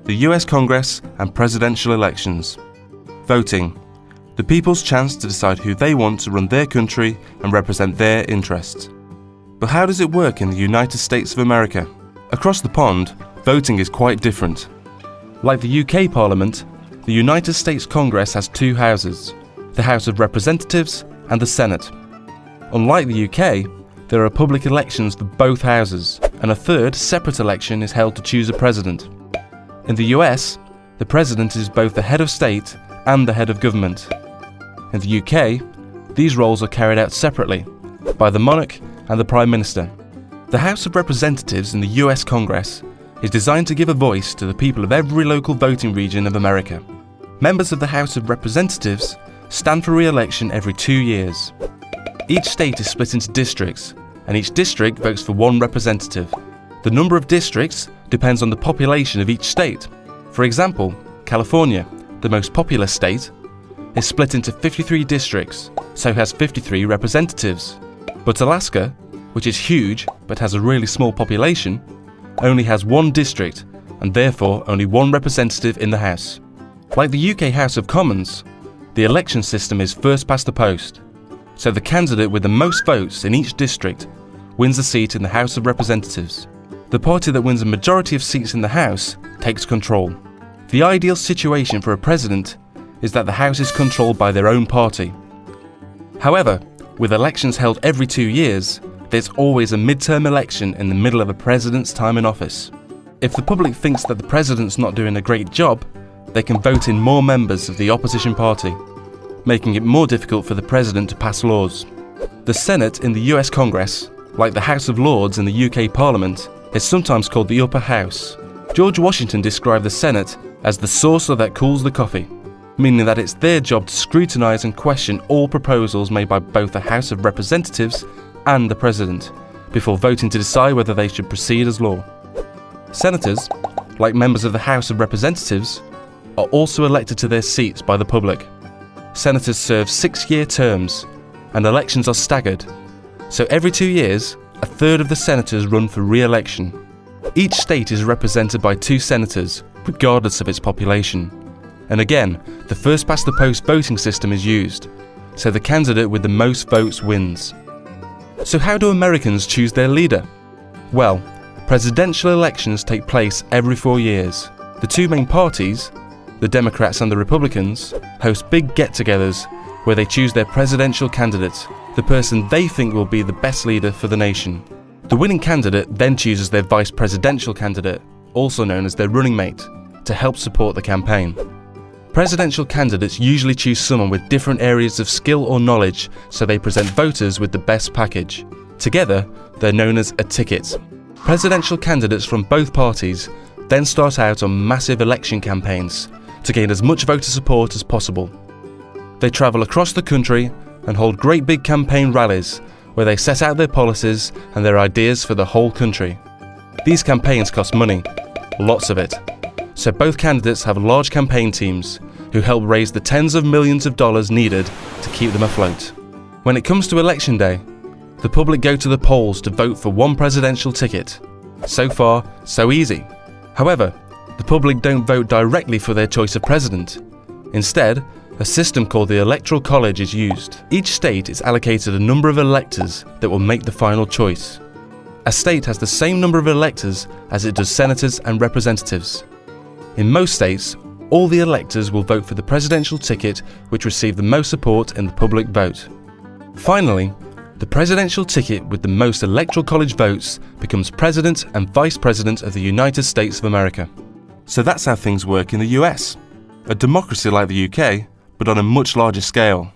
the US Congress and presidential elections. Voting, the people's chance to decide who they want to run their country and represent their interests. But how does it work in the United States of America? Across the pond, voting is quite different. Like the UK Parliament, the United States Congress has two houses, the House of Representatives and the Senate. Unlike the UK, there are public elections for both houses, and a third separate election is held to choose a president. In the US, the president is both the head of state and the head of government. In the UK, these roles are carried out separately by the monarch and the Prime Minister. The House of Representatives in the US Congress is designed to give a voice to the people of every local voting region of America. Members of the House of Representatives stand for re-election every 2 years. Each state is split into districts, and each district votes for one representative. The number of districts depends on the population of each state. For example, California, the most populous state, is split into 53 districts, so has 53 representatives. But Alaska, which is huge but has a really small population, only has one district and therefore only one representative in the House. Like the UK House of Commons, the election system is first past the post, so the candidate with the most votes in each district wins a seat in the House of Representatives. The party that wins a majority of seats in the House takes control. The ideal situation for a president is that the House is controlled by their own party. However, with elections held every 2 years, there's always a midterm election in the middle of a president's time in office. If the public thinks that the president's not doing a great job, they can vote in more members of the opposition party, making it more difficult for the president to pass laws. The Senate in the US Congress, like the House of Lords in the UK Parliament, is sometimes called the upper house. George Washington described the Senate as the saucer that cools the coffee, meaning that it's their job to scrutinise and question all proposals made by both the House of Representatives and the President, before voting to decide whether they should proceed as law. Senators, like members of the House of Representatives, are also elected to their seats by the public. Senators serve 6-year terms, and elections are staggered, so every 2 years, a third of the senators run for re-election. Each state is represented by 2 senators, regardless of its population. And again, the first past the post voting system is used, so the candidate with the most votes wins. So how do Americans choose their leader? Well, presidential elections take place every 4 years. The 2 main parties, the Democrats and the Republicans, host big get-togethers where they choose their presidential candidate, the person they think will be the best leader for the nation. The winning candidate then chooses their vice presidential candidate, also known as their running mate, to help support the campaign. Presidential candidates usually choose someone with different areas of skill or knowledge, so they present voters with the best package. Together, they're known as a ticket. Presidential candidates from both parties then start out on massive election campaigns to gain as much voter support as possible. They travel across the country and hold great big campaign rallies where they set out their policies and their ideas for the whole country. These campaigns cost money, lots of it, so both candidates have large campaign teams who help raise the tens of millions of dollars needed to keep them afloat. When it comes to election day, the public go to the polls to vote for one presidential ticket. So far, so easy. However, the public don't vote directly for their choice of president. Instead, a system called the Electoral College is used. Each state is allocated a number of electors that will make the final choice. A state has the same number of electors as it does senators and representatives. In most states, all the electors will vote for the presidential ticket which received the most support in the public vote. Finally, the presidential ticket with the most Electoral College votes becomes President and Vice President of the United States of America. So that's how things work in the US. A democracy like the UK, but on a much larger scale.